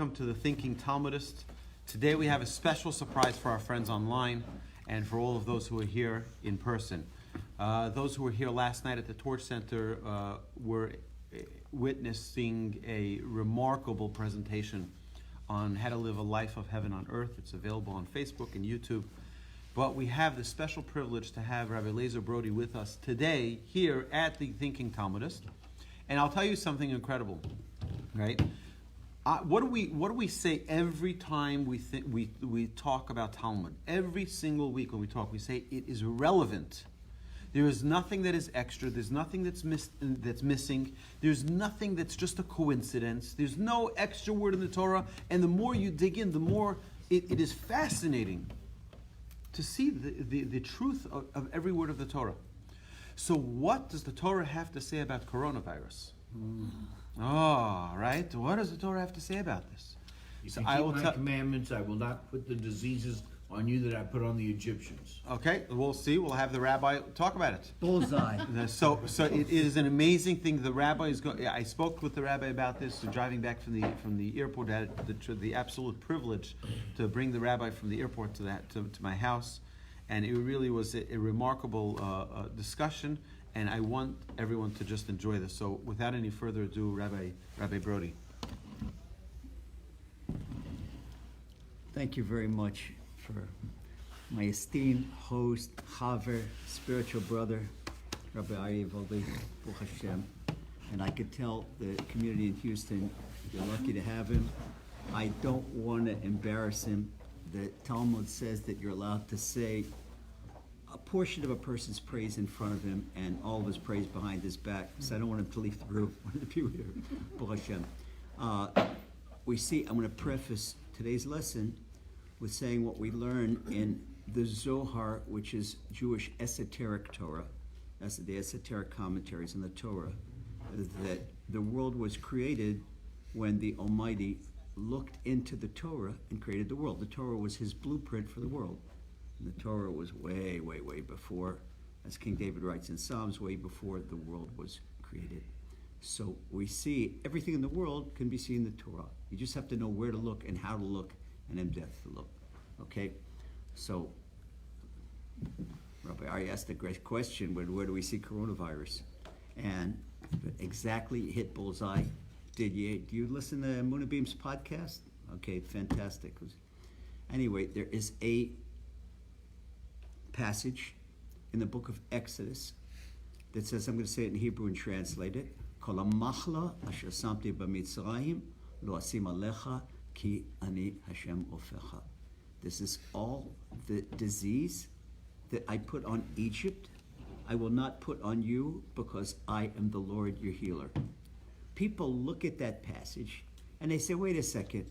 welcome to the Thinking Talmudist. Today we have a special surprise for our friends online and for all of those who are here in person. Those who were here last night at the Torch Center were witnessing a remarkable presentation on how to live a life of heaven on earth. It's available on Facebook and YouTube. But we have the special privilege to have Rabbi Lazer Brody with us today here at the Thinking Talmudist. And I'll tell you something incredible, right? What do we say every time we talk about Talmud? Every single week when we talk, we say it is relevant. There is nothing that is extra. There's nothing that's missing. There's nothing that's just a coincidence. There's no extra word in the Torah. And the more you dig in, the more it is fascinating to see the truth of every word of the Torah. So what does the Torah have to say about coronavirus? Oh, right. What does the Torah have to say about this? If you keep my commandments, I will not put the diseases on you that I put on the Egyptians. Okay, we'll see. We'll have the rabbi talk about it. Bullseye. So it is an amazing thing. The rabbi is going. I spoke with the rabbi about this. Driving back from the airport, I had the absolute privilege to bring the rabbi from the airport to my house, and it really was a remarkable discussion. And I want everyone to just enjoy this. So without any further ado, Rabbi Brody. Thank you very much for my esteemed host, Chaver, spiritual brother, Rabbi Baruch Hashem. And I could tell the community in Houston, you're lucky to have him. I don't want to embarrass him. The Talmud says that you're allowed to say a portion of a person's praise in front of him and all of his praise behind his back. So I don't want him to leave the room. I want him to be here. Baruch Hashem. I'm going to preface today's lesson with saying what we learn in the Zohar, which is Jewish esoteric Torah. That's the esoteric commentaries on the Torah, that the world was created when the Almighty looked into the Torah and created the world. The Torah was his blueprint for the world. And the Torah was way, way, way before, as King David writes in Psalms, way before the world was created. So we see everything in the world can be seen in the Torah. You just have to know where to look and how to look and in depth to look. Okay? So, Rabbi Ari asked a great question, where do we see coronavirus? And exactly hit bullseye. Do you listen to Moonabim's podcast? Okay, fantastic. Anyway, there is a passage in the book of Exodus that says, I'm going to say it in Hebrew and translate it. Kol hamachla asher samti b'mitzrayim lo asim alecha ki ani Hashem ofecha. This is all the disease that I put on Egypt, I will not put on you because I am the Lord your healer. People look at that passage and they say, wait a second,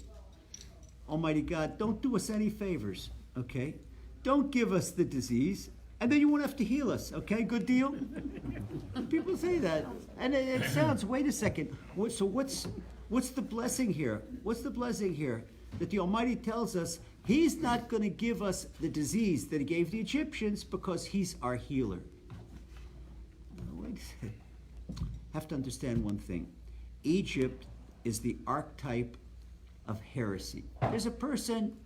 Almighty God, don't do us any favors, okay? Don't give us the disease, and then you won't have to heal us, okay? Good deal? People say that, and it sounds, wait a second, so what's the blessing here? What's the blessing here? That the Almighty tells us he's not going to give us the disease that he gave the Egyptians because he's our healer. Wait a second. Have to understand one thing. Egypt is the archetype of heresy. There's a person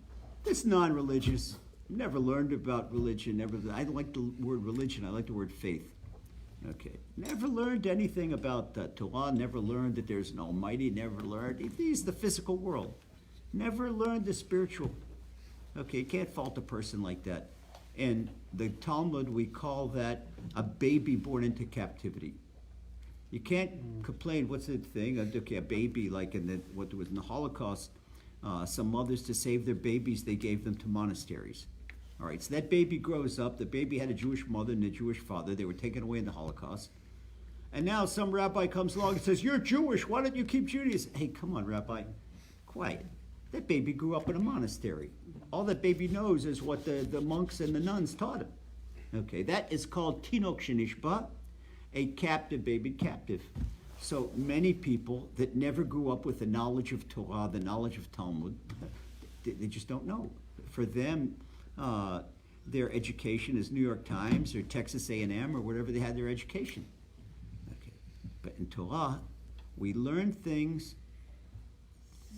that's non-religious, never learned about religion, I don't like the word religion, I like the word faith. Okay, never learned anything about Torah, never learned that there's an Almighty, never learned, he's the physical world. Never learned the spiritual. Okay, you can't fault a person like that. In the Talmud, we call that a baby born into captivity. You can't complain, what's the thing? Okay, a baby, like what was in the Holocaust, some mothers, to save their babies, they gave them to monasteries. All right, so that baby grows up. The baby had a Jewish mother and a Jewish father. They were taken away in the Holocaust. And now some rabbi comes along and says, you're Jewish, why don't you keep Judaism? Hey, come on, Rabbi, quiet. That baby grew up in a monastery. All that baby knows is what the monks and the nuns taught him. Okay, that is called tinok shenishba, a captive baby captive. So many people that never grew up with the knowledge of Torah, the knowledge of Talmud, they just don't know. For them, their education is New York Times or Texas A&M or wherever they had their education. Okay, but in Torah, we learn things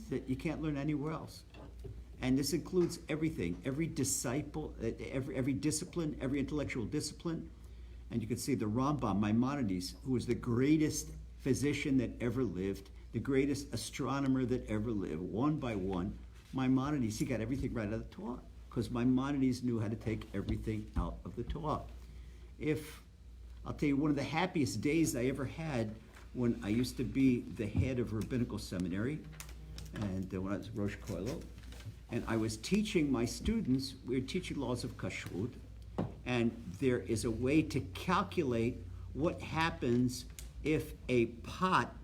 that you can't learn anywhere else. And this includes everything, every disciple, every discipline, every intellectual discipline. And you can see the Rambam, Maimonides, who was the greatest physician that ever lived, the greatest astronomer that ever lived, one by one. Maimonides, he got everything right out of the Torah, because Maimonides knew how to take everything out of the Torah. I'll tell you, one of the happiest days I ever had when I used to be the head of rabbinical seminary, and when I was Rosh Kollel, and I was teaching my students, we were teaching laws of kashrut, and there is a way to calculate what happens if a pot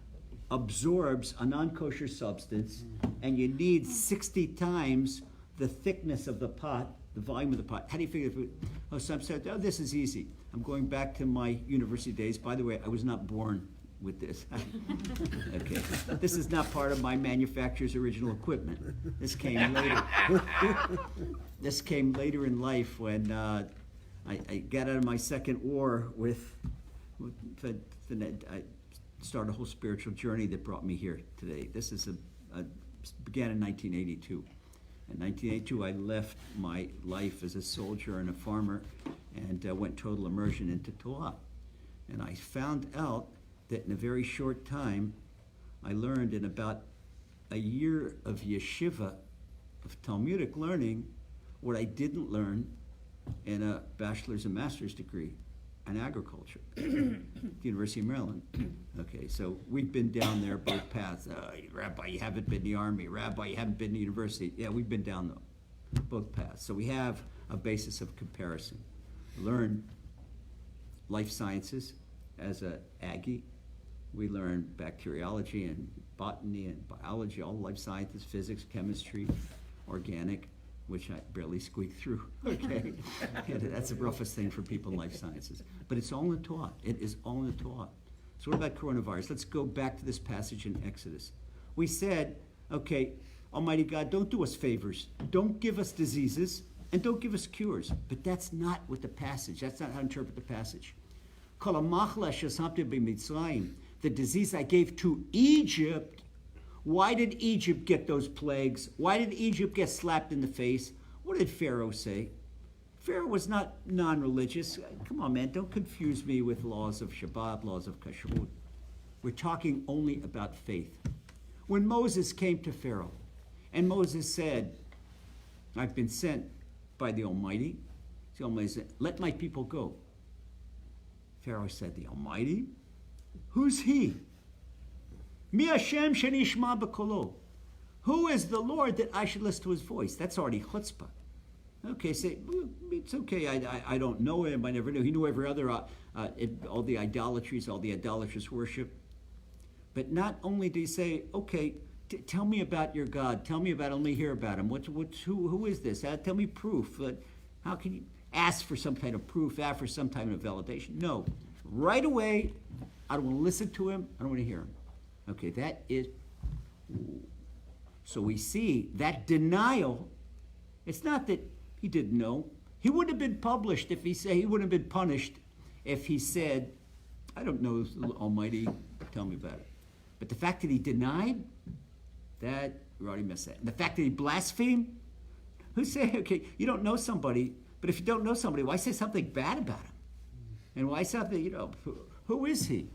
absorbs a non-kosher substance, and you need 60 times the thickness of the pot, the volume of the pot. How do you figure it? Oh, some said, oh, this is easy. I'm going back to my university days. By the way, I was not born with this. Okay, this is not part of my manufacturer's original equipment. This came later. This came later in life when I got out of my second war I started a whole spiritual journey that brought me here today. This is began in 1982. In 1982, I left my life as a soldier and a farmer and went total immersion into Torah. And I found out that in a very short time, I learned in about a year of yeshiva, of Talmudic learning, what I didn't learn in a bachelor's and master's degree in agriculture at the University of Maryland. Okay, so we've been down there both paths. Rabbi, you haven't been in the Army. Rabbi, you haven't been in the university. Yeah, we've been down both paths. So we have a basis of comparison. Learn life sciences as a Aggie. We learn bacteriology and botany and biology, all life sciences, physics, chemistry, organic, which I barely squeaked through. Okay, yeah, that's the roughest thing for people in life sciences. But it's all in the Torah. It is all in the Torah. So what about coronavirus? Let's go back to this passage in Exodus. We said, okay, Almighty God, don't do us favors. Don't give us diseases and don't give us cures. But that's not what the passage, that's not how to interpret the passage. The disease I gave to Egypt. Why did Egypt get those plagues? Why did Egypt get slapped in the face? What did Pharaoh say? Pharaoh was not non-religious. Come on, man, don't confuse me with laws of Shabbat, laws of Kashrut. We're talking only about faith. When Moses came to Pharaoh, and Moses said, I've been sent by the Almighty. The Almighty said, let my people go. Pharaoh said, the Almighty? Who's he? Mi Hashem shenishma b'kolo. Who is the Lord that I should listen to his voice? That's already chutzpah. Okay, say, it's okay, I don't know him, I never knew. He knew every other, all the idolatries, all the idolatrous worship. But not only did he say, okay, tell me about your God. Tell me about him. Let me hear about him. Who is this? Tell me proof. How can you ask for some kind of proof, ask for some kind of validation? No. Right away, I don't want to listen to him. I don't want to hear him. Okay, that is... So we see that denial. It's not that he didn't know. He wouldn't have been published if he wouldn't have been punished if he said, I don't know, Almighty, tell me about it. But the fact that he denied, that, we already missed that. And the fact that he blasphemed, who's saying, okay, you don't know somebody, but if you don't know somebody, why say something bad about him? And why something, who is he?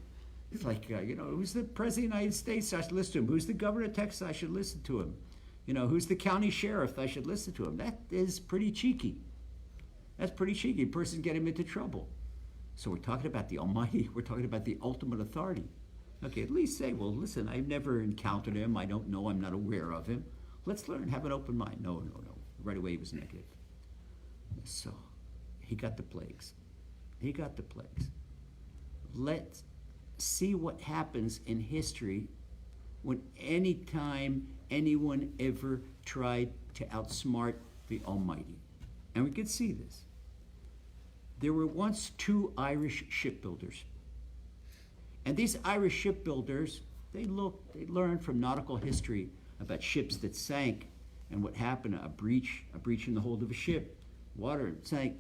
It's like, who's the president of the United States? I should listen to him. Who's the governor of Texas? I should listen to him. Who's the county sheriff? I should listen to him. That is pretty cheeky. That's pretty cheeky. A person get him into trouble. So we're talking about the Almighty. We're talking about the ultimate authority. Okay, at least say, well, listen, I've never encountered him. I don't know. I'm not aware of him. Let's learn. Have an open mind. No. Right away he was negative. So he got the plagues. Let's see what happens in history when any time anyone ever tried to outsmart the Almighty. And we could see this. There were once two Irish shipbuilders. And these Irish shipbuilders, they learned from nautical history about ships that sank and what happened, a breach in the hold of a ship, water sank.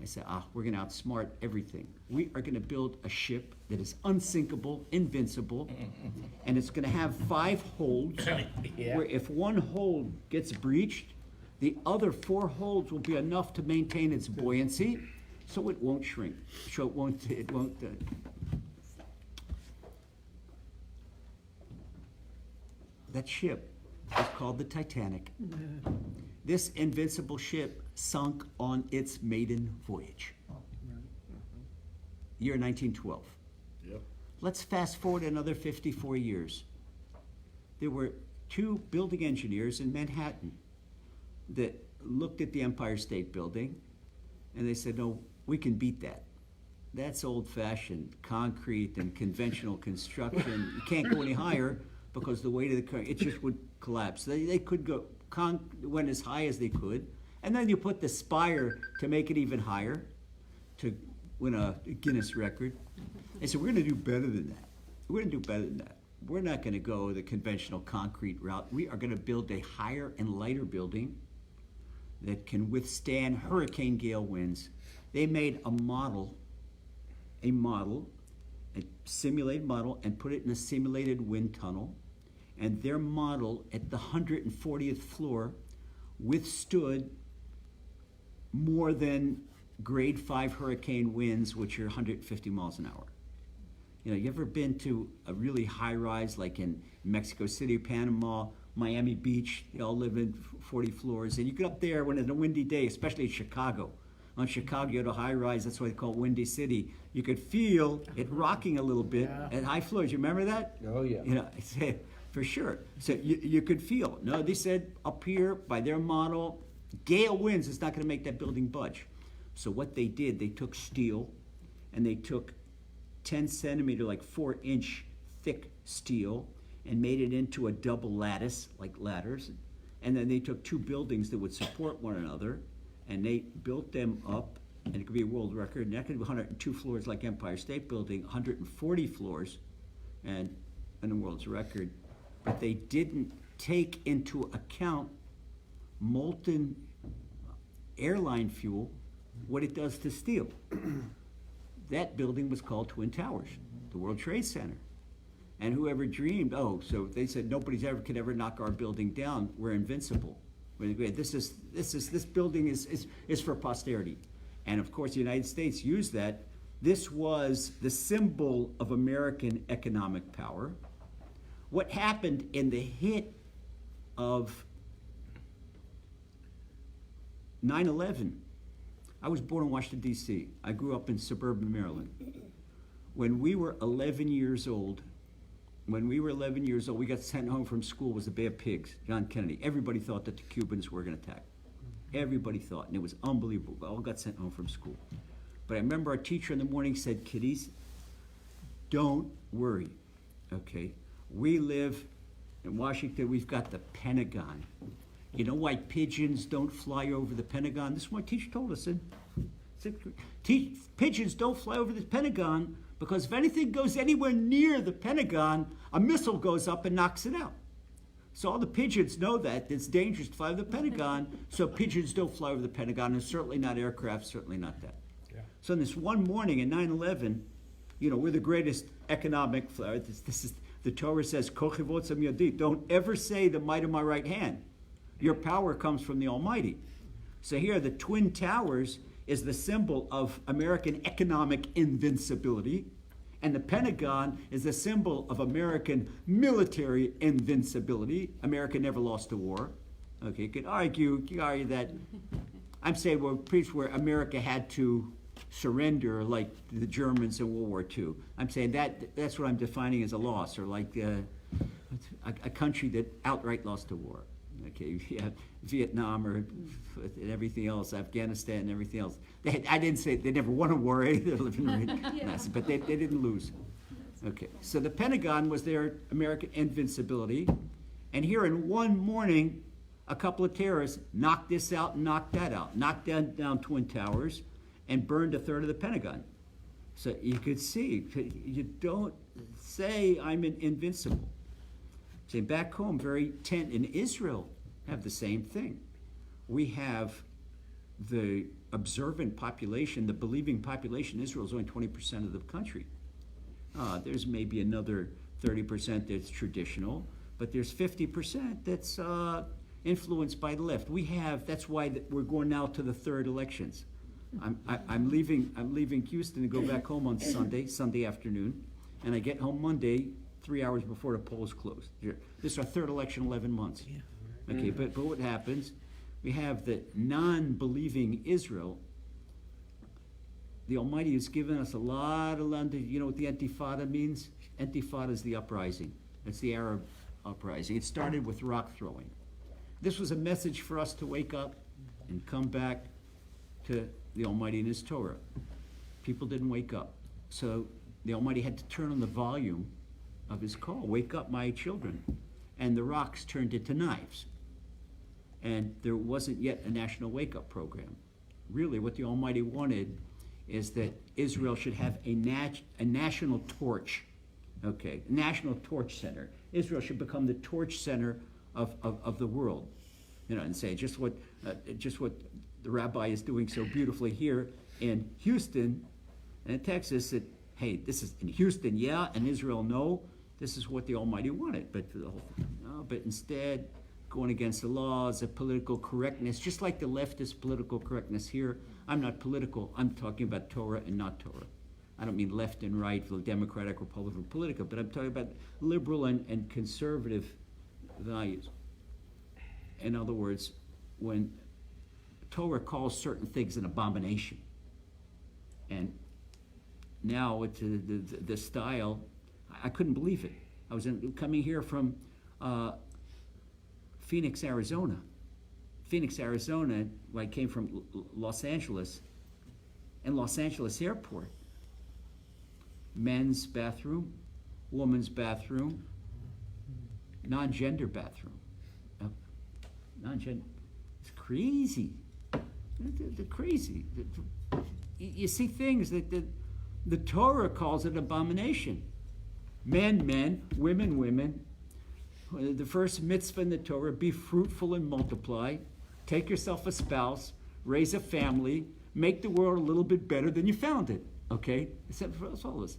I said, we're going to outsmart everything. We are going to build a ship that is unsinkable, invincible, and it's going to have 5 holds, where if one hold gets breached, the other 4 holds will be enough to maintain its buoyancy, so it won't shrink. So it won't. That ship is called the Titanic. This invincible ship sunk on its maiden voyage. Year 1912. Yep. Let's fast forward another 54 years. There were 2 building engineers in Manhattan that looked at the Empire State Building and they said, no, we can beat that. That's old-fashioned concrete and conventional construction. You can't go any higher because the weight of the concrete, it just would collapse. They could go, went as high as they could, and then you put the spire to make it even higher to win a Guinness record. They said, we're going to do better than that. We're going to do better than that. We're not going to go the conventional concrete route. We are going to build a higher and lighter building that can withstand hurricane gale winds. They made a simulated model, and put it in a simulated wind tunnel. And their model at the 140th floor withstood more than grade 5 hurricane winds, which are 150 miles an hour. You ever been to a really high rise like in Mexico City, Panama, Miami Beach? They all live in 40 floors. And you get up there when it's a windy day, especially in Chicago. On Chicago, you had a high rise, that's why they call it Windy City. You could feel it rocking a little bit at high floors. You remember that? Oh, yeah. For sure. So you could feel. No, they said up here, by their model, gale winds is not going to make that building budge. So what they did, they took steel, and they took 10 centimeter, like 4-inch thick steel, and made it into a double lattice, like ladders. And then they took 2 buildings that would support one another, and they built them up, and it could be a world record, and that could be 102 floors like Empire State Building, 140 floors, and a world's record. But they didn't take into account molten airline fuel, what it does to steel. That building was called Twin Towers, the World Trade Center. And whoever dreamed, so they said could ever knock our building down. We're invincible. This building is for posterity. And of course the United States used that. This was the symbol of American economic power. What happened in the hit of 9/11? I was born in Washington, D.C. I grew up in suburban Maryland. When we were 11 years old, we got sent home from school. It was the Bay of Pigs, John Kennedy. Everybody thought that the Cubans were going to attack. Everybody thought, and it was unbelievable. We all got sent home from school. But I remember our teacher in the morning said, kiddies, don't worry, okay? We live in Washington, we've got the Pentagon. You know why pigeons don't fly over the Pentagon? This is what my teacher told us in 6th grade. Pigeons don't fly over the Pentagon because if anything goes anywhere near the Pentagon, a missile goes up and knocks it out. So all the pigeons know that it's dangerous to fly over the Pentagon, so pigeons don't fly over the Pentagon, and certainly not aircraft, certainly not that. Yeah. So this one morning in 9/11, we're the greatest economic, this is, the Torah says, Kochivot Sam Yadi, don't ever say the might of my right hand. Your power comes from the Almighty. So here, the Twin Towers is the symbol of American economic invincibility, and the Pentagon is the symbol of American military invincibility. America never lost a war. Okay, you could argue that. I'm saying where America had to surrender, like the Germans in World War II. I'm saying that's what I'm defining as a loss, or like a country that outright lost a war. Okay, yeah, Vietnam or and everything else, Afghanistan and everything else. I didn't say they never won a war, but they didn't lose. Okay, so the Pentagon was their American invincibility, and here in one morning, a couple of terrorists knocked this out and knocked that out, knocked down Twin Towers, and burned a third of the Pentagon. So you could see, you don't say I'm invincible. See, back home, in Israel, have the same thing. We have the observant population, the believing population in Israel is only 20% of the country. There's maybe another 30% that's traditional, but there's 50% that's influenced by the left. That's why we're going now to the third elections. I'm leaving Houston to go back home on Sunday afternoon, and I get home Monday, 3 hours before the polls close. This is our third election in 11 months. Okay, but what happens? We have the non-believing Israel. The Almighty has given us a lot of land. You know what the Intifada means? Intifada is the uprising. It's the Arab uprising. It started with rock throwing. This was a message for us to wake up and come back to the Almighty and His Torah. People didn't wake up. So the Almighty had to turn on the volume of His call. Wake up, my children. And the rocks turned into knives. And there wasn't yet a national wake-up program. Really, what the Almighty wanted is that Israel should have a national torch, okay, national torch center. Israel should become the torch center of the world, you know, and say just what the Rabbi is doing so beautifully here in Houston and in Texas. That hey, this is in Houston, yeah, and Israel, no. This is what the Almighty wanted, but but instead, going against the laws of political correctness, just like the leftist political correctness here. I'm not political. I'm talking about Torah and not Torah. I don't mean left and right, Democratic, Republican, political, but I'm talking about liberal and conservative values. In other words, when Torah calls certain things an abomination, and now it's the style, I couldn't believe it. I was coming here from Phoenix, Arizona. When I came from Los Angeles, and Los Angeles Airport, men's bathroom, woman's bathroom, non-gender bathroom. Non-gender. It's crazy. They're crazy. You see things that the Torah calls an abomination. Men, women. The first mitzvah in the Torah, be fruitful and multiply. Take yourself a spouse, raise a family, make the world a little bit better than you found it. Okay? That's all this.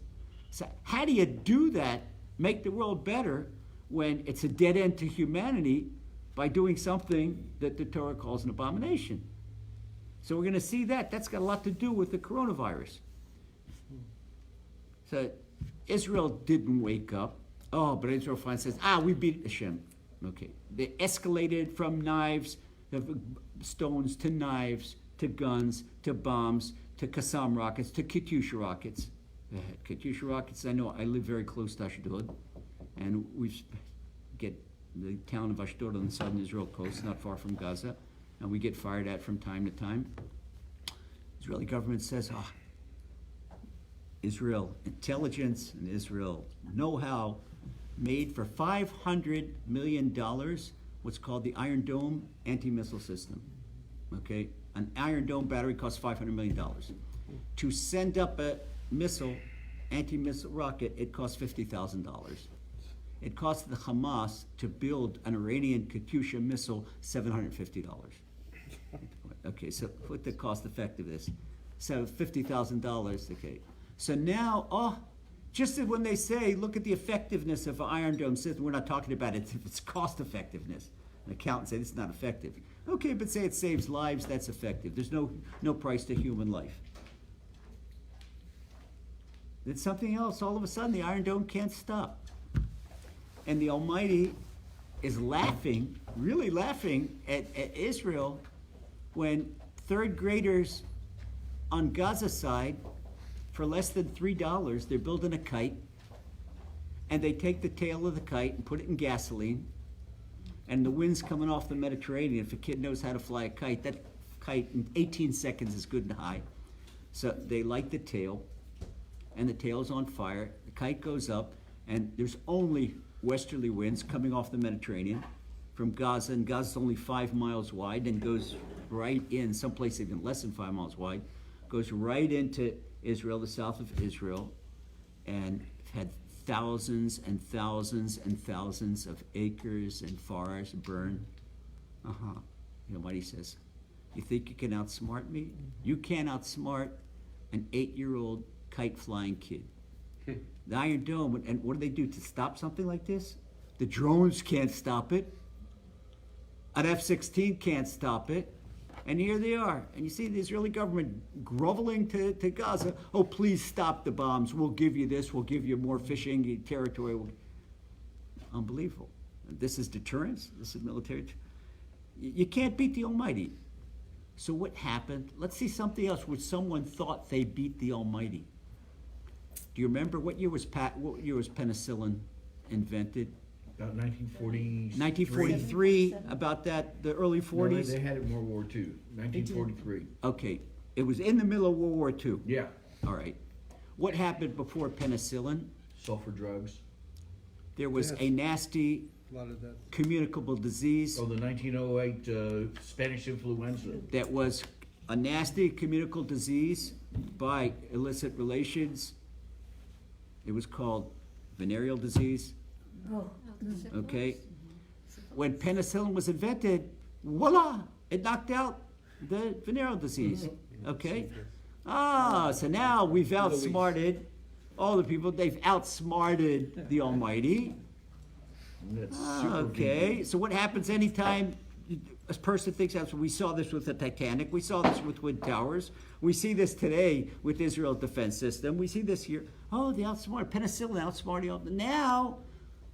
So how do you do that, make the world better, when it's a dead end to humanity by doing something that the Torah calls an abomination? So we're going to see that. That's got a lot to do with the coronavirus. So Israel didn't wake up. Oh, but Israel finally says, we beat Hashem. Okay. They escalated from knives, stones, to knives, to guns, to bombs, to Qassam rockets, to Katyusha rockets. Katyusha rockets, I know, I live very close to Ashdod, and we get the town of Ashdod on the southern Israel coast, not far from Gaza, and we get fired at from time to time. Israeli government says, Israel intelligence and Israel know-how made for $500 million what's called the Iron Dome anti-missile system. Okay? An Iron Dome battery costs $500 million. To send up a missile, anti-missile rocket, it costs $50,000. It cost the Hamas to build an Iranian Katyusha missile $750. Okay, so what the cost effectiveness? So $50,000, okay. So now, just when they say, look at the effectiveness of an Iron Dome system, we're not talking about its cost effectiveness. An accountant said it's not effective. Okay, but say it saves lives, that's effective. There's no price to human life. Then something else, all of a sudden the Iron Dome can't stop. And the Almighty is laughing, really laughing at Israel when third graders on Gaza side, for less than $3, they're building a kite, and they take the tail of the kite and put it in gasoline, and the wind's coming off the Mediterranean. If a kid knows how to fly a kite, that kite in 18 seconds is good and high. So they light the tail, and the tail's on fire. The kite goes up, and there's only westerly winds coming off the Mediterranean from Gaza, and Gaza's only 5 miles wide and goes right in, someplace even less than 5 miles wide, goes right into Israel, the south of Israel, and had thousands and thousands and thousands of acres and forests burned. You know what he says? You think you can outsmart me? You can't outsmart an 8-year-old kite-flying kid. The Iron Dome, and what do they do to stop something like this? The drones can't stop it. An F-16 can't stop it. And here they are. And you see the Israeli government groveling to Gaza. Oh, please stop the bombs. We'll give you this. We'll give you more fishing territory. Unbelievable. This is deterrence. This is military. You can't beat the Almighty. So what happened? Let's see something else where someone thought they beat the Almighty. Do you remember what year was penicillin invented? About 1940. 1943. About that, the early 40s. No, they had it in World War II. 1943. Okay, it was in the middle of World War II. Yeah. All right. What happened before penicillin? Sulfur drugs. There was Yes. a nasty A lot of that. communicable disease Oh, the 1908 Spanish influenza. that was a nasty communicable disease by illicit relations. It was called venereal disease. Okay. When penicillin was invented, voila, it knocked out the venereal disease. Okay. So now we've outsmarted all the people. They've outsmarted the Almighty. That's super Okay. So what happens anytime a person thinks that's what we saw this with the Titanic, we saw this with Twin Towers, we see this today with Israel's defense system, we see this here. Oh, they outsmarted penicillin, outsmarting all. Now,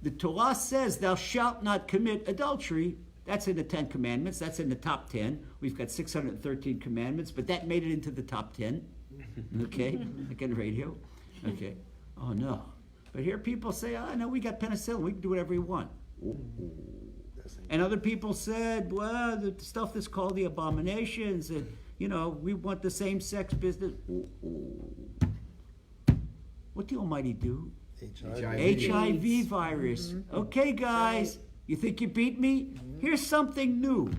the Torah says, "Thou shalt not commit adultery." That's in the 10 Commandments. That's in the top 10. We've got 613 commandments, but that made it into the top 10. Okay, like on radio. Okay. Oh no. But here people say, "Oh no, we got penicillin. We can do whatever we want." And other people said, "Well, the stuff that's called the abominations, and we want the same-sex business." What did the Almighty do? HIV virus. Okay, guys, you think you beat me? Here's something new.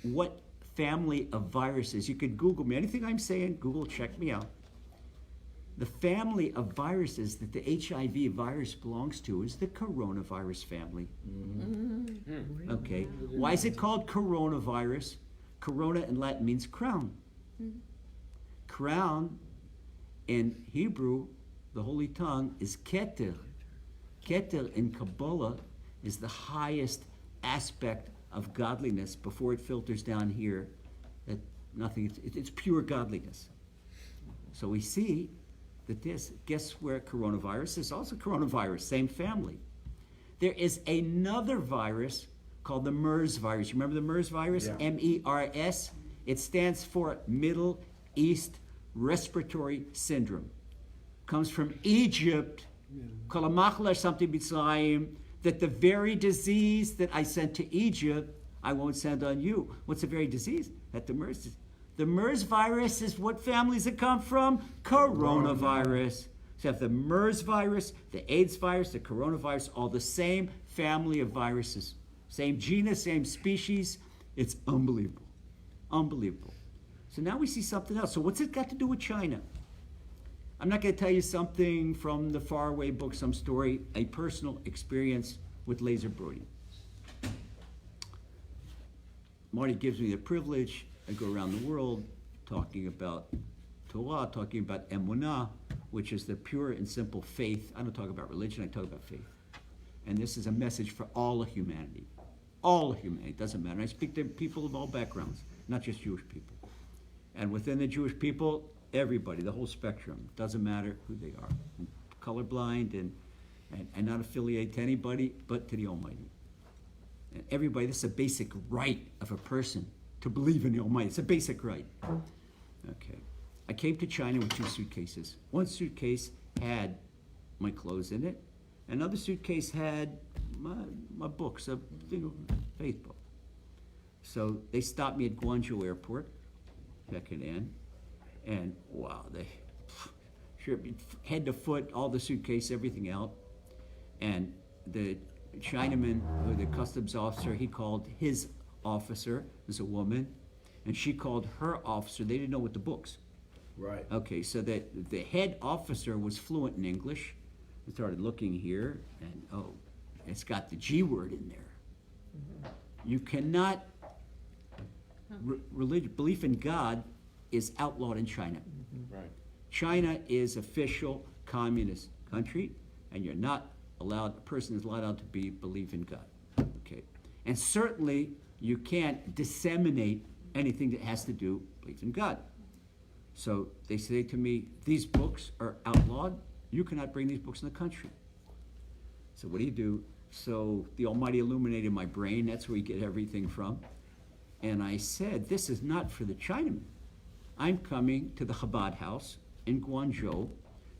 What family of viruses? You could Google me. Anything I'm saying, Google, check me out. The family of viruses that the HIV virus belongs to is the coronavirus family. Okay. Why is it called coronavirus? Corona in Latin means crown. Crown in Hebrew, the Holy Tongue, is keter. Keter in Kabbalah is the highest aspect of godliness before it filters down here. That nothing. It's pure godliness. So we see that guess where coronavirus is also coronavirus, same family. There is another virus called the MERS virus. You remember the MERS virus? Yeah. MERS. It stands for Middle East Respiratory Syndrome. Comes from Egypt, Kalamachla something Mitzrayim, that the very disease that I sent to Egypt, I won't send on you. What's the very disease? That the MERS is. The MERS virus is what families it come from? Coronavirus. So you have the MERS virus, the AIDS virus, the coronavirus, all the same family of viruses. Same genus, same species. It's unbelievable. Unbelievable. So now we see something else. So what's it got to do with China? I'm not going to tell you something from the faraway book, some story, a personal experience with Lazer Brody. Marty gives me the privilege. I go around the world talking about Torah, talking about emunah, which is the pure and simple faith. I don't talk about religion, I talk about faith. And this is a message for all of humanity. All of humanity, it doesn't matter. I speak to people of all backgrounds, not just Jewish people. And within the Jewish people, everybody, the whole spectrum, doesn't matter who they are. Colorblind and not affiliated to anybody but to the Almighty. And everybody, this is a basic right of a person to believe in the Almighty. It's a basic right. Okay. I came to China with 2 suitcases. One suitcase had my clothes in it. Another suitcase had my books, a faith book. So they stopped me at Guangzhou Airport, checking in, and wow, they stripped me head to foot, all the suitcase, everything out. And the Chinaman, or the customs officer, he called his officer, was a woman, and she called her officer. They didn't know what the books. Right. Okay, so that the head officer was fluent in English. We started looking here, and it's got the G word in there. You cannot belief in God is outlawed in China. Right. China is official communist country, and you're not allowed, a person is not allowed to believe in God. Okay, and certainly you can't disseminate anything that has to do belief in God. So they say to me, these books are outlawed. You cannot bring these books in the country. So what do? So the Almighty illuminated my brain. That's where you get everything from. And I said, this is not for the Chinamen. I'm coming to the Chabad house in Guangzhou.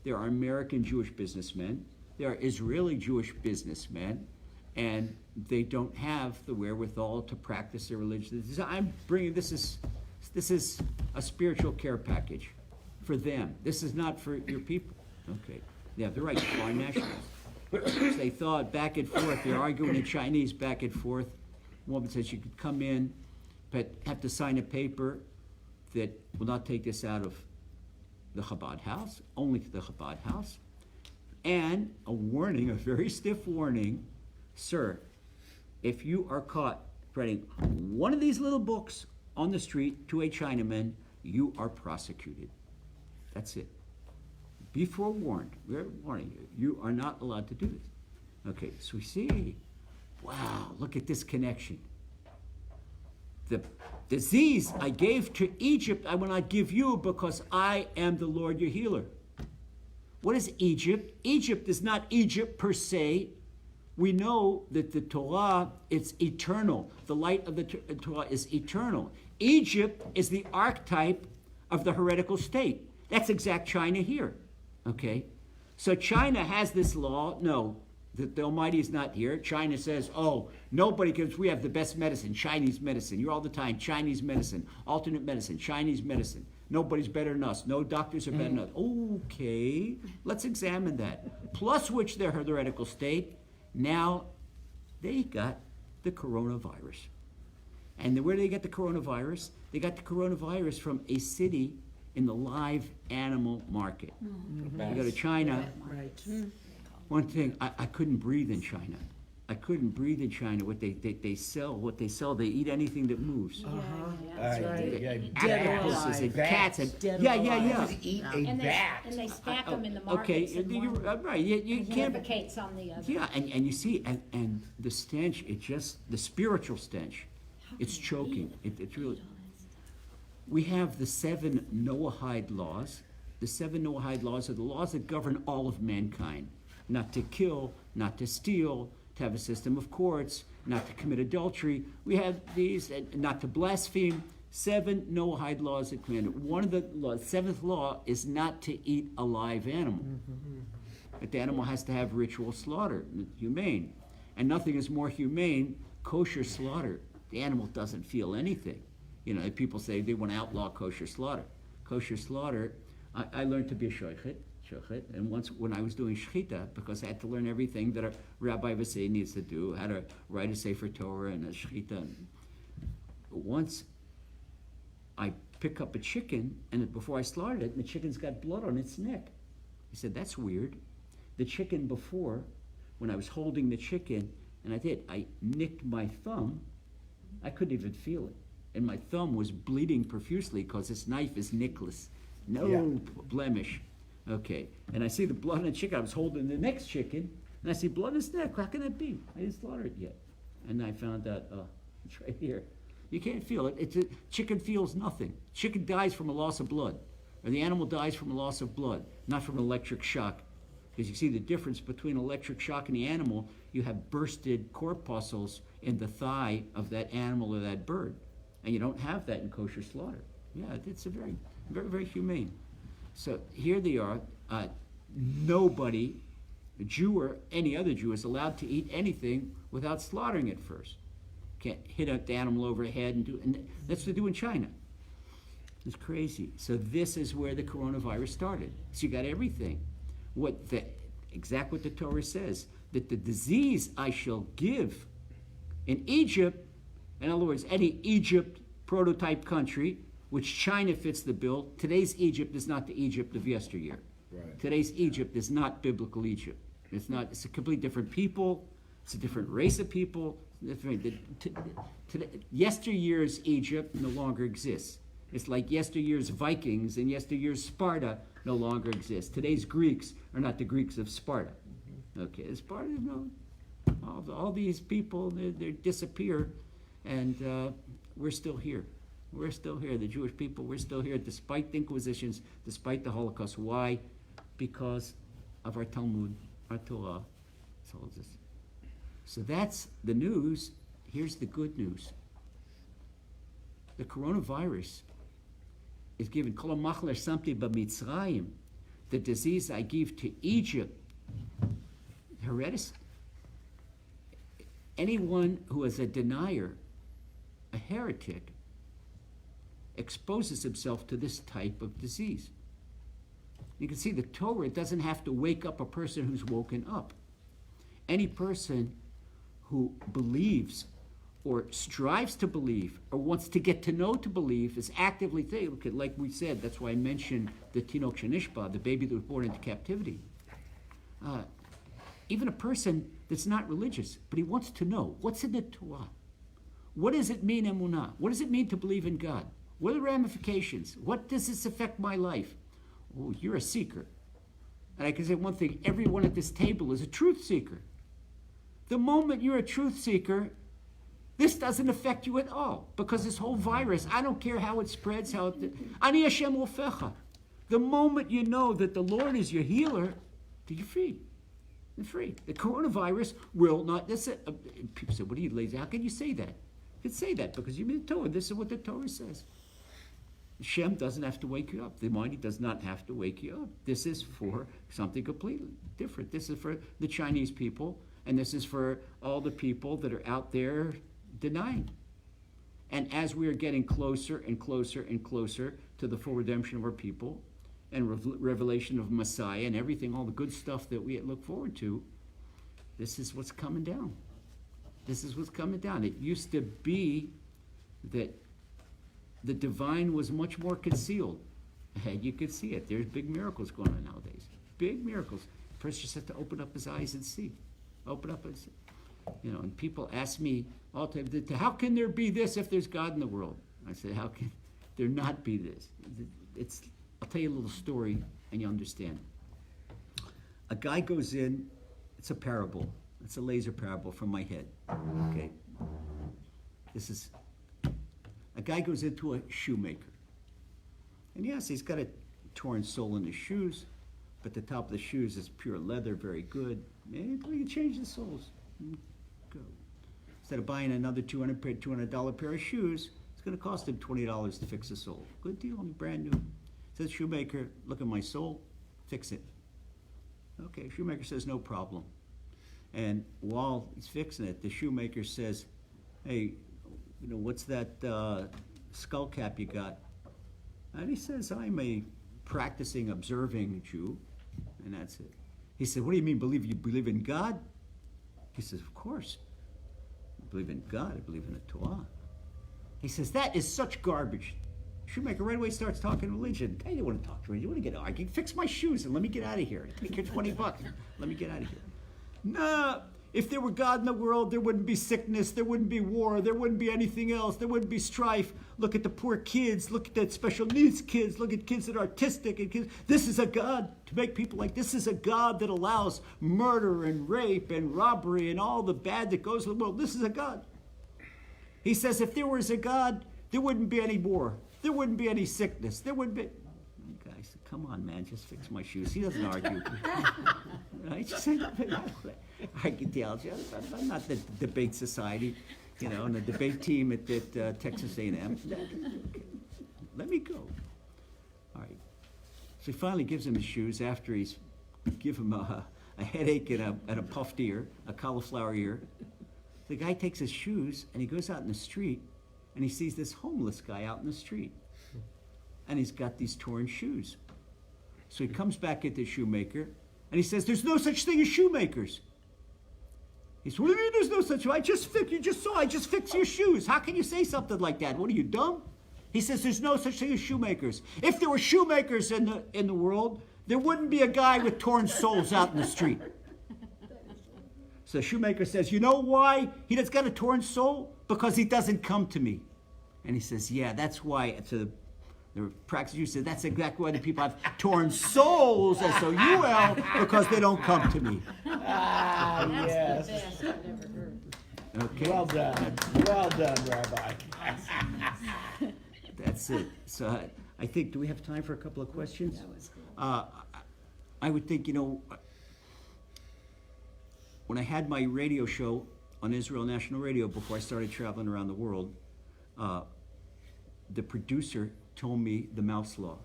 There are American Jewish businessmen. There are Israeli Jewish businessmen. And they don't have the wherewithal to practice their religion. I'm bringing, this is a spiritual care package for them. This is not for your people. Okay, they have the right to foreign nationals. They thought back and forth, they're arguing in Chinese back and forth. One woman says you could come in, but have to sign a paper that will not take this out of the Chabad house, only to the Chabad house. And a warning, a very stiff warning, sir, if you are caught spreading one of these little books on the street to a Chinaman, you are prosecuted. That's it. Be forewarned. We're warning you. You are not allowed to do this. Okay, so we see, wow, look at this connection. The disease I gave to Egypt, I will not give you because I am the Lord your healer. What is Egypt? Egypt is not Egypt per se. We know that the Torah, it's eternal. The light of the Torah is eternal. Egypt is the archetype of the heretical state. That's exact China here, okay? So China has this law. No, the Almighty is not here. China says, oh, nobody gives, we have the best medicine, Chinese medicine. You're all the time, Chinese medicine, alternate medicine, Chinese medicine. Nobody's better than us. No doctors are better than us. Okay, let's examine that. Plus which their heretical state, now they got the coronavirus. And where did they get the coronavirus? They got the coronavirus from a city in the live animal market. You go to China. Right. One thing, I couldn't breathe in China. I couldn't breathe in China. What they sell, they eat anything that moves. That's right. Dead or Octopuses and alive. cats and Dead or yeah. alive. Eat a And bat. they stack them in the Okay, markets. and you're one right. You can't. advocates on the other. Yeah, and you see, and the stench, the spiritual stench, it's choking. It's really. We have the 7 Noahide laws. The 7 Noahide laws are the laws that govern all of mankind. Not to kill, not to steal, to have a system of courts, not to commit adultery. We have these, not to blaspheme. 7 Noahide laws that command. One of the laws, 7th law, is not to eat a live animal. But the animal has to have ritual slaughter, humane. And nothing is more humane, kosher slaughter. The animal doesn't feel anything. You know, people say they want to outlaw kosher slaughter. Kosher slaughter, I learned to be a shochet, and once when I was doing shechita, because I had to learn everything that a rabbi of a say needs to do, how to write a sefer Torah and a shechita. Once I pick up a chicken, and before I slaughtered it, the chicken's got blood on its neck. He said, that's weird. The chicken before, when I was holding the chicken, and I nicked my thumb, I couldn't even feel it. And my thumb was bleeding profusely because this knife is nickless. No blemish. Okay. And I see the blood on the chicken. I was holding the next chicken, and I see blood on its neck. How can that be? I didn't slaughter it yet. And I found out, it's right here. You can't feel it. Chicken feels nothing. Chicken dies from a loss of blood. Or the animal dies from a loss of blood, not from electric shock. Because you see the difference between electric shock and the animal, you have bursted corpuscles in the thigh of that animal or that bird. And you don't have that in kosher slaughter. Yeah, it's a very, very, very humane. So here they are. Nobody, a Jew or any other Jew, is allowed to eat anything without slaughtering it first. Can't hit the animal over the head and that's what they do in China. It's crazy. So this is where the coronavirus started. So you got everything. What the Torah says, that the disease I shall give in Egypt, in other words, any Egypt prototype country, which China fits the bill. Today's Egypt is not the Egypt of yesteryear. Right. Today's Egypt is not biblical Egypt. It's a complete different people. It's a different race of people. That's right. Yesteryear's Egypt no longer exists. It's like yesteryear's Vikings and yesteryear's Sparta no longer exists. Today's Greeks are not the Greeks of Sparta. Okay, Sparta, no. All these people, they disappear, and we're still here. We're still here. The Jewish people, we're still here despite the Inquisitions, despite the Holocaust. Why? Because of our Talmud, our Torah. Tells us. So that's the news. Here's the good news. The coronavirus is given, the disease I give to Egypt, heresy. Anyone who is a denier, a heretic, exposes himself to this type of disease. You can see the Torah doesn't have to wake up a person who's woken up. Any person who believes or strives to believe or wants to get to know to believe is actively thinking. Look at, like we said, that's why I mentioned the Tinok Shenishba, the baby that was born into captivity. Even a person that's not religious, but he wants to know, what's in the Torah? What does it mean, emunah? What does it mean to believe in God? What are the ramifications? What does this affect my life? Oh, you're a seeker. And I can say one thing, everyone at this table is a truth seeker. The moment you're a truth seeker, this doesn't affect you at all, because this whole virus, I don't care how it spreads, Ani Hashem Ofecha. The moment you know that the Lord is your healer, you're free. You're free. The coronavirus will not, people say, what are you, lazy? How can you say that? You can say that because you mean the Torah. This is what the Torah says. Hashem doesn't have to wake you up. The Almighty does not have to wake you up. This is for something completely different. This is for the Chinese people, and this is for all the people that are out there denying. And as we are getting closer and closer and closer to the full redemption of our people and revelation of Messiah and everything, all the good stuff that we look forward to, this is what's coming down. This is what's coming down. It used to be that the divine was much more concealed. And you could see it. There's big miracles going on nowadays. Big miracles. The person just has to open up his eyes and see. Open up and see. You know, and people ask me all the time, how can there be this if there's God in the world? I say, how can there not be this? I'll tell you a little story and you'll understand. A guy goes in, it's a parable. It's a Lazer parable from my head. Okay? This is, a guy goes into a shoemaker. And yes, he's got a torn sole in his shoes, but the top of the shoes is pure leather, very good. And we can change the soles. Go. Instead of buying another $200 pair of shoes, it's going to cost him $20 to fix the sole. Good deal, brand new. Says shoemaker, look at my sole, fix it. Okay, shoemaker says no problem. And while he's fixing it, the shoemaker says, hey, you know, what's that skull cap you got? And he says, I'm a practicing, observing Jew, and that's it. He said, what do you mean, you believe in God? He says, of course. I believe in God, I believe in the Torah. He says, that is such garbage. Shoemaker right away starts talking religion. Hey, you want to talk to me? You want to get arguing? Fix my shoes and let me get out of here. Take your $20. Let me get out of here. Nah, if there were God in the world, there wouldn't be sickness, there wouldn't be war, there wouldn't be anything else, there wouldn't be strife. Look at the poor kids, look at the special needs kids, look at kids that are artistic and kids. This is a God to make people like this is a God that allows murder and rape and robbery and all the bad that goes in the world. This is a God. He says if there was a God, there wouldn't be any war. There wouldn't be any sickness. There wouldn't be. Guy said, come on, man, just fix my shoes. He doesn't argue. Right? Just argue theology. I'm not the debate society, you know, and the debate team at Texas A&M. Let me go. All right. So he finally gives him his shoes after he's give him a headache and a puffed ear, a cauliflower ear. The guy takes his shoes and he goes out in the street and he sees this homeless guy out in the street. And he's got these torn shoes. So he comes back at the shoemaker and he says, there's no such thing as shoemakers. He says, what do you mean there's no such thing? I just fixed your shoes. How can you say something like that? What are you, dumb? He says, there's no such thing as shoemakers. If there were shoemakers in the world, there wouldn't be a guy with torn soles out in the street. So shoemaker says, you know why he has got a torn soul? Because he doesn't come to me. And he says, yeah, that's why. So the practice you said, that's exactly why the people have torn souls, S-O-U-L, because they don't come to me. Ah, That's yes. the best I've ever heard. Okay, Well done, Rabbi. that's it. So I think, do we have time for a couple of questions? I would think, when I had my radio show on Israel National Radio before I started traveling around the world, the producer told me the mouse law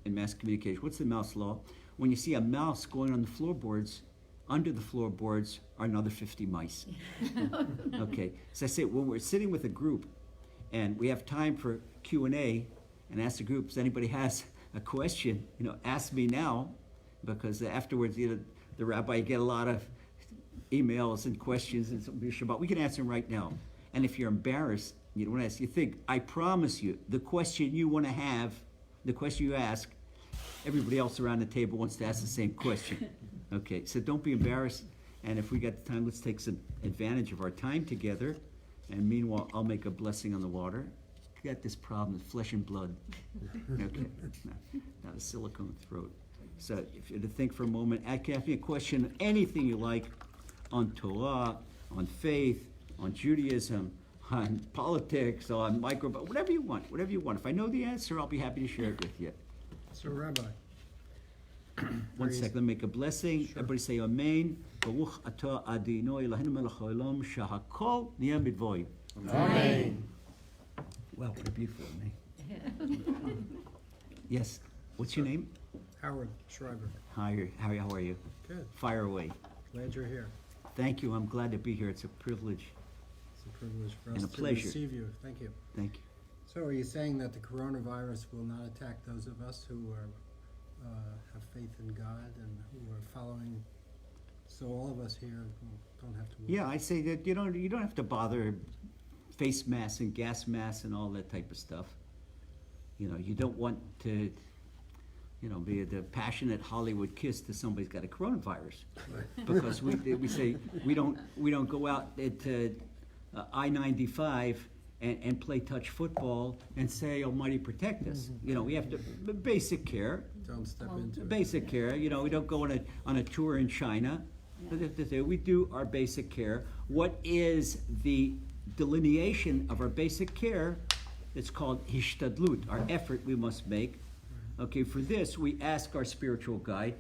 in mass communication. What's the mouse law? When you see a mouse going on the floorboards, under the floorboards are another 50 mice. Okay, so I say when we're sitting with a group and we have time for Q&A and ask the group, if anybody has a question, ask me now, because afterwards, the rabbi get a lot of emails and questions and something Shabbat. We can answer them right now. And if you're embarrassed, you don't want to ask, you think, I promise you, the question you want to have, the question you ask, everybody else around the table wants to ask the same question. Okay, so don't be embarrassed. And if we got the time, let's take some advantage of our time together. And meanwhile, I'll make a blessing on the water. You got this problem with flesh and blood. Okay, not a silicone throat. So if you're to think for a moment, ask me a question, anything you like, on Torah, on faith, on Judaism, on politics, on microbiome, whatever you want. If I know the answer, I'll be happy to share it with you. So, Rabbi. One second, let me make a blessing. Sure. Everybody say Amen. Baruch atah Adonai Eloheinu melech haolam shehakol niyeh bidvoy. Amen. Wow, what a beautiful name. Yes, what's your name? Howard Schreiber. Hi, how are you? Good. Fire away. Glad you're here. Thank you, I'm glad to be here. It's a privilege. It's a privilege for And us a to pleasure. receive you. Thank you. Thank you. So, are you saying that the coronavirus will not attack those of us who are, have faith in God and who are following? So all of us here don't have to worry. Yeah, I say that you don't have to bother face masks and gas masks and all that type of stuff. You don't want to, be the passionate Hollywood kiss to somebody's got a coronavirus, because we say we don't go out at I-95 and play touch football and say Almighty protect us. We have to basic care. Don't step into it. Basic care. We don't go on a tour in China. We do our basic care. What is the delineation of our basic care? It's called hishtadlut, our effort we must make. Okay, for this, we ask our spiritual guide.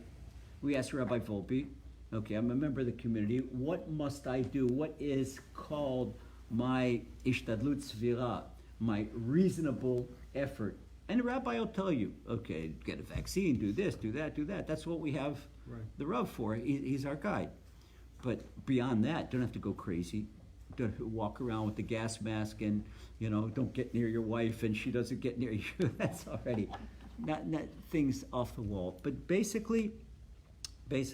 We ask Rabbi Volpe. Okay, I'm a member of the community. What must I do? What is called my ishtadlut svira, my reasonable effort? And the rabbi will tell you, okay, get a vaccine, do this, do that, do that. That's what we have the Rav for. He's our guide. But beyond that, don't have to go crazy. Don't walk around with the gas mask and, don't get near your wife and she doesn't get near you. That's already not things off the wall. But basically, it's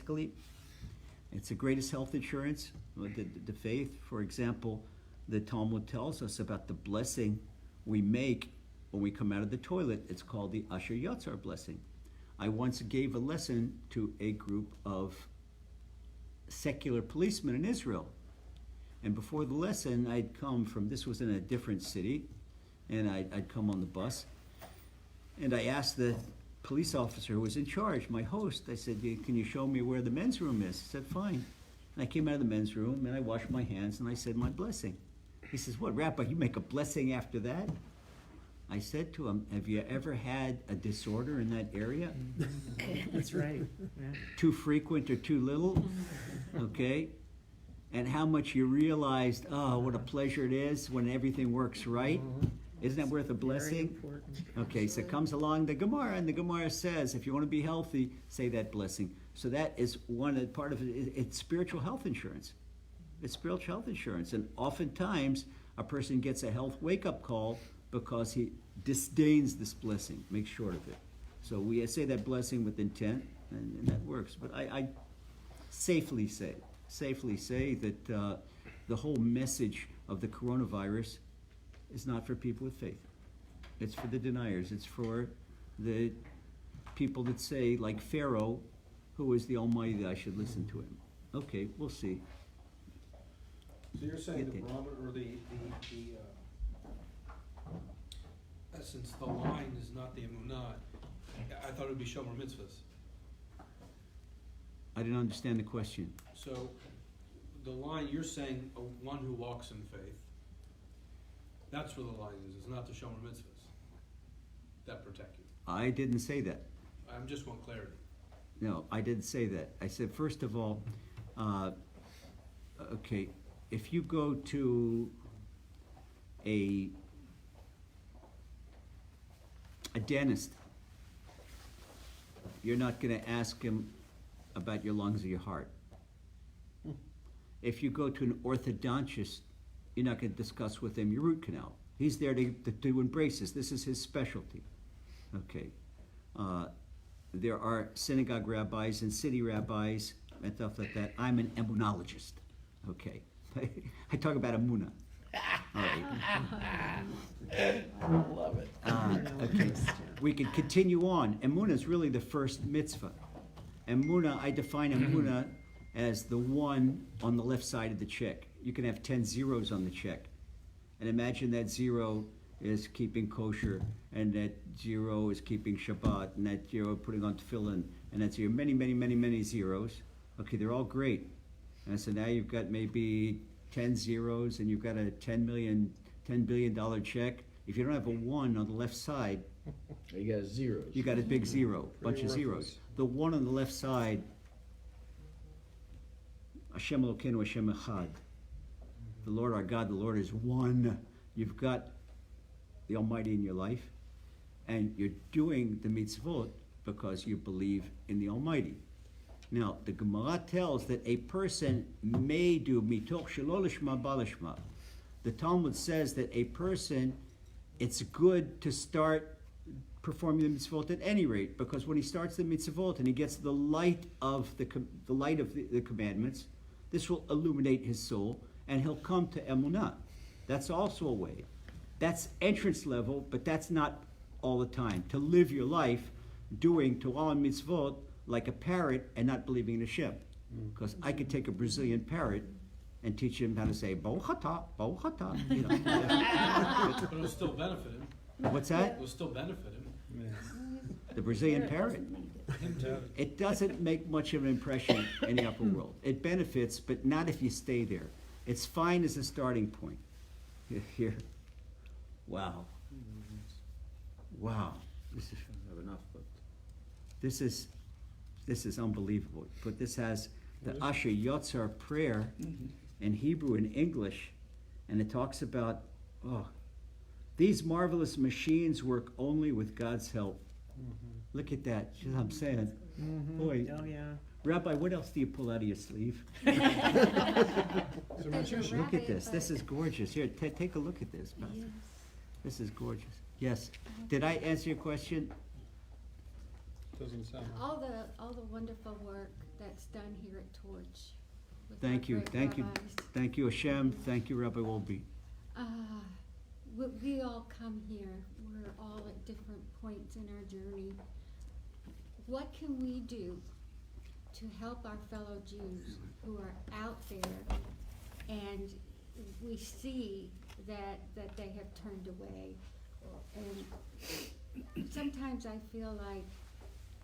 the greatest health insurance, the faith. For example, the Talmud tells us about the blessing we make when we come out of the toilet. It's called the Asher Yatzar blessing. I once gave a lesson to a group of secular policemen in Israel. And before the lesson, this was in a different city, and I'd come on the bus, and I asked the police officer who was in charge, my host, I said, can you show me where the men's room is? He said, fine. And I came out of the men's room, and I washed my hands, and I said my blessing. He says, what, Rabbi, you make a blessing after that? I said to him, have you ever had a disorder in that area? That's right. Yeah. Too frequent or too little? Okay? And how much you realized, what a pleasure it is when everything works right. Isn't that worth a blessing? Very important. Okay, so comes along the Gemara, and the Gemara says, if you want to be healthy, say that blessing. So that is part of it. It's spiritual health insurance. It's spiritual health insurance. And oftentimes, a person gets a health wake-up call because he disdains this blessing, makes short of it. So we say that blessing with intent, and that works. But I safely say that the whole message of the coronavirus is not for people with faith. It's for the deniers. It's for the people that say, like Pharaoh, who is the Almighty, that I should listen to him. Okay, we'll see. So you're saying Get the there. barometer, or the essence, the line is not the emunah. I thought it would be shomer mitzvahs. I didn't understand the question. So the line, you're saying one who walks in faith, that's where the line is. It's not the shomer mitzvahs that protect you. I didn't say that. I just want clarity. No, I didn't say that. I said, first of all, okay, if you go to a dentist, you're not going to ask him about your lungs or your heart. If you go to an orthodontist, you're not going to discuss with him your root canal. He's there to embrace this. This is his specialty. Okay. There are synagogue rabbis and city rabbis and stuff like that. I'm an emunologist. Okay. I talk about emunah. All right. Love it. Okay. We can continue on. Emunah is really the first mitzvah. Emunah, I define emunah as the one on the left side of the check. You can have 10 zeros on the check. And imagine that 0 is keeping kosher, and that 0 is keeping Shabbat, and that 0 putting on tefillin, and that 0, many zeros. Okay, they're all great. And so now you've got maybe 10 zeros, and you've got a $10 billion check. If you don't have a 1 on the left side, You got zeros. you got a big zero, bunch of zeros. worthless. The 1 on the left side, Hashem Elokeinu Hashem Echad. The Lord our God, the Lord is one. You've got the Almighty in your life, and you're doing the mitzvot because you believe in the Almighty. Now, the Gemara tells that a person may do mitoch shelo lishma ba lishma. The Talmud says that a person, it's good to start performing the mitzvot at any rate, because when he starts the mitzvot and he gets the light of the commandments, this will illuminate his soul, and he'll come to emunah. That's also a way. That's entrance level, but that's not all the time. To live your life doing Torah and mitzvot like a parrot and not believing in Hashem. Because I could take a Brazilian parrot and teach him how to say "Bauchata, Bauchata." You know. But it'll still benefit him. What's that? It'll still benefit him. The Brazilian parrot? Him too. It doesn't make much of an impression in the upper world. It benefits, but not if you stay there. It's fine as a starting point. Here. Wow. Wow. This is unbelievable. But this has the Asher Yotzar prayer in Hebrew and English, and it talks about, these marvelous machines work only with God's help. Look at that. You know what I'm saying? Boy, Oh, yeah. Rabbi, what else do you pull out of your sleeve? It's a magician. Look at this. This is gorgeous. Here, take a look at this. Pastor. Yes. This is gorgeous. Yes. Did I answer your question? Doesn't sound. All the wonderful work that's done here at Torch. with Thank our you. great Thank you. rabbis. Thank you, Hashem. Thank you, Rabbi Wolbe. We all come here. We're all at different points in our journey. What can we do to help our fellow Jews who are out there and we see that they have turned away? And sometimes I feel like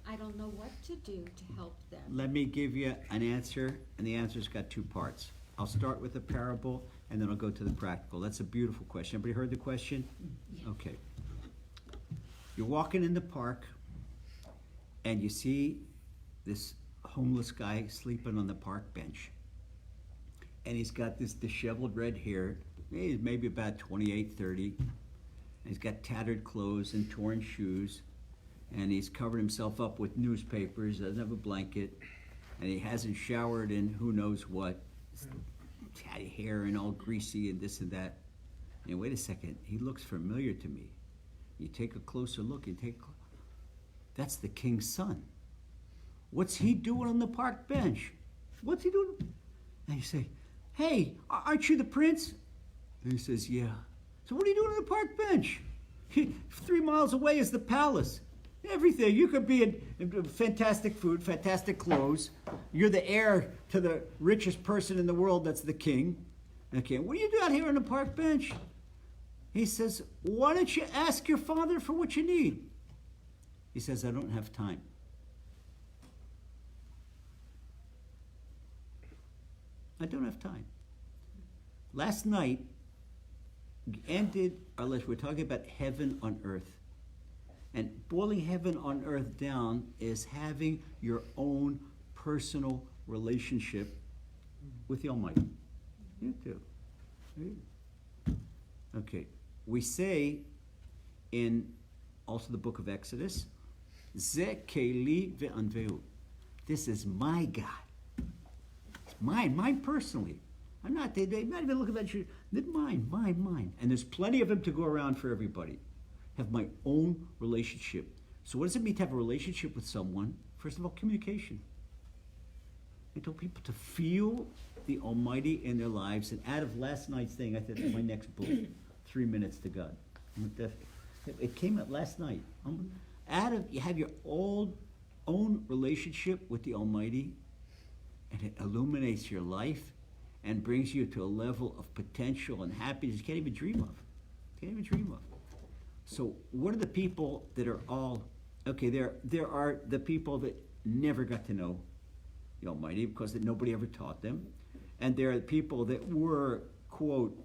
I don't know what to do to help them. Let me give you an answer, and the answer's got two parts. I'll start with the parable, and then I'll go to the practical. That's a beautiful question. Everybody heard the question? Yeah. Okay. You're walking in the park, and you see this homeless guy sleeping on the park bench. And he's got this disheveled red hair. He's maybe about 28, 30. And he's got tattered clothes and torn shoes. And he's covered himself up with newspapers, doesn't have a blanket. And he hasn't showered in who knows what. Tatty hair and all greasy and this and that. And wait a second, he looks familiar to me. You take a closer look, that's the king's son. What's he doing on the park bench? What's he doing? And you say, hey, aren't you the prince? And he says, yeah. So what are you doing on the park bench? 3 miles away is the palace. Everything. You could be in fantastic food, fantastic clothes. You're the heir to the richest person in the world, that's the king. Okay, what do you do out here on the park bench? He says, why don't you ask your father for what you need? He says, I don't have time. I don't have time. Last night, ended our list. We're talking about heaven on earth. And boiling heaven on earth down is having your own personal relationship with the Almighty. You do. You do. Okay. We say in also the book of Exodus, Ze keli ve'anveu. This is my God. It's mine personally. I'm not, they might even look at you, mine. And there's plenty of them to go around for everybody. Have my own relationship. So what does it mean to have a relationship with someone? First of all, communication. I told people to feel the Almighty in their lives. And out of last night's thing, I said, that's my next book, 3 Minutes to God. It came out last night. You have your own relationship with the Almighty, and it illuminates your life and brings you to a level of potential and happiness you can't even dream of. So what are the people that are all, okay, there are the people that never got to know the Almighty because that nobody ever taught them. And there are the people that were, quote,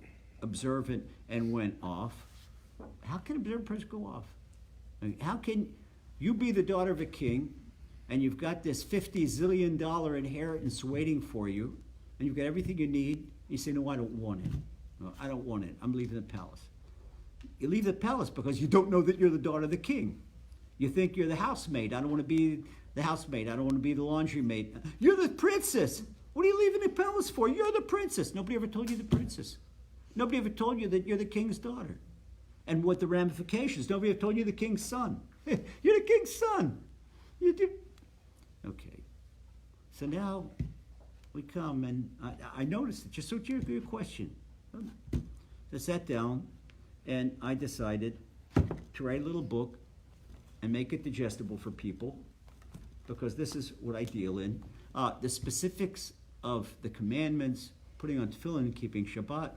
observant and went off. How can an observant person go off? I mean, how can you be the daughter of a king and you've got this $50 zillion inheritance waiting for you and you've got everything you need? You say, no, I don't want it. No, I don't want it. I'm leaving the palace. You leave the palace because you don't know that you're the daughter of the king. You think you're the housemaid. I don't want to be the housemaid. I don't want to be the laundry maid. You're the princess. What are you leaving the palace for? You're the princess. Nobody ever told you the princess. Nobody ever told you that you're the king's daughter. And what the ramifications. Nobody ever told you the king's son. You're the king's son. You do. Okay. So now we come and I noticed it. Just so to your question. I sat down and I decided to write a little book and make it digestible for people because this is what I deal in. The specifics of the commandments, putting on tefillin and keeping Shabbat.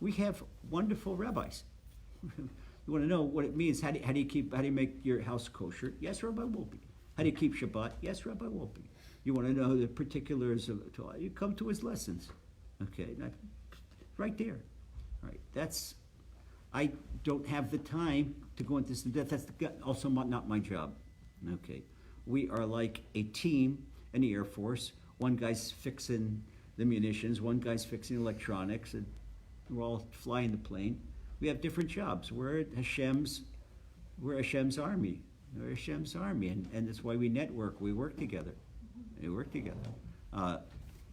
We have wonderful rabbis. You want to know what it means? How do you make your house kosher? Yes, Rabbi will be. How do you keep Shabbat? Yes, Rabbi will be. You want to know the particulars of Torah? You come to his lessons. Okay, right there. All right, I don't have the time to go into this. That's also not my job. Okay, we are like a team in the Air Force. One guy's fixing the munitions, one guy's fixing electronics, and we're all flying the plane. We have different jobs. We're Hashem's army. We're Hashem's army, and that's why we network. We work together.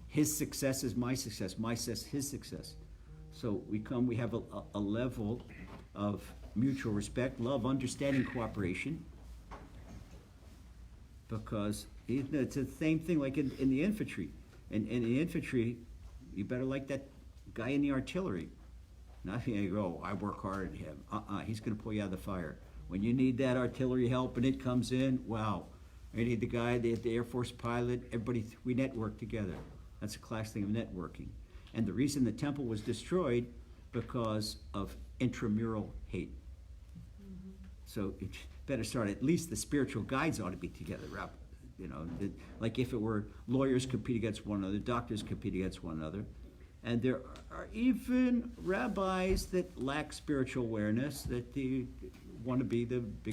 His success is my success. My success, his success. So we have a level of mutual respect, love, understanding, cooperation. Because it's the same thing like in the infantry. In the infantry, you better like that guy in the artillery. Not you go, I work hard at him. He's going to pull you out of the fire. When you need that artillery help and it comes in, wow. I need the guy, the Air Force pilot, everybody, we network together. That's a class thing of networking. And the reason the temple was destroyed because of intramural hate. Mm-hmm. So it better start, at least the spiritual guides ought to be together. Like if it were lawyers compete against one another, doctors compete against one another. And there are even rabbis that lack spiritual awareness, that they want to be the big